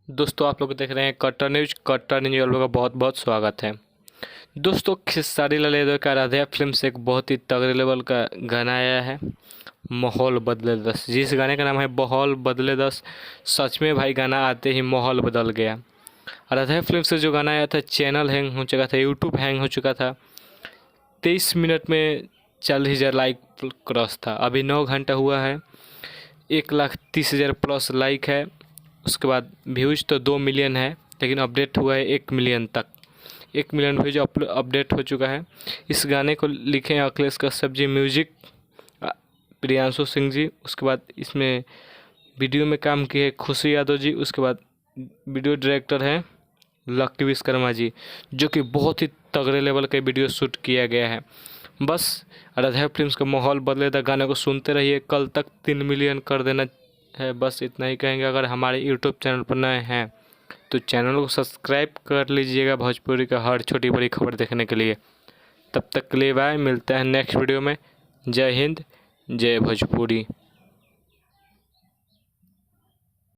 दोस्तों आप लोग देख रहे हैं कट्टर न्यूज वालों का बहुत बहुत स्वागत है। दोस्तों खेसारी लाल यादव का आराध्या फिल्म से एक बहुत ही तगड़े लेवल का गाना आया है, माहौल बदले दस। जिस गाने का नाम है माहौल बदले दस। सच में भाई गाना आते ही माहौल बदल गया। आराध्या फिल्म से जो गाना आया था, चैनल हैंग हो चुका था, यूट्यूब हैंग हो चुका था। 23 मिनट में 40,000 लाइक क्रॉस था। अभी 9 घंटा हुआ है, 1,30,000 प्लस लाइक है। उसके बाद व्यूज़ तो 2 मिलियन है, लेकिन अपडेट हुआ है 1 मिलियन तक। 1 मिलियन व्यूज अपडेट हो चुका है। इस गाने को लिखे हैं अखिलेश कश्यप जी, म्यूजिक प्रियांशु सिंह जी। उसके बाद इसमें वीडियो में काम किए हैं खुशी यादव जी। उसके बाद वीडियो डायरेक्टर हैं लकी विश्वकर्मा जी, जो कि बहुत ही तगड़े लेवल का वीडियो शूट किया गया है। बस आराध्या फिल्म्स का माहौल बदले था गाने को सुनते रहिए। कल तक 3 मिलियन कर देना है, बस इतना ही कहेंगे। अगर हमारे यूट्यूब चैनल पर नए हैं तो चैनल को सब्सक्राइब कर लीजिएगा भोजपुरी का हर छोटी बड़ी खबर देखने के लिए। तब तक के लिए बाय, मिलते हैं नेक्स्ट वीडियो में। जय हिंद, जय भोजपुरी।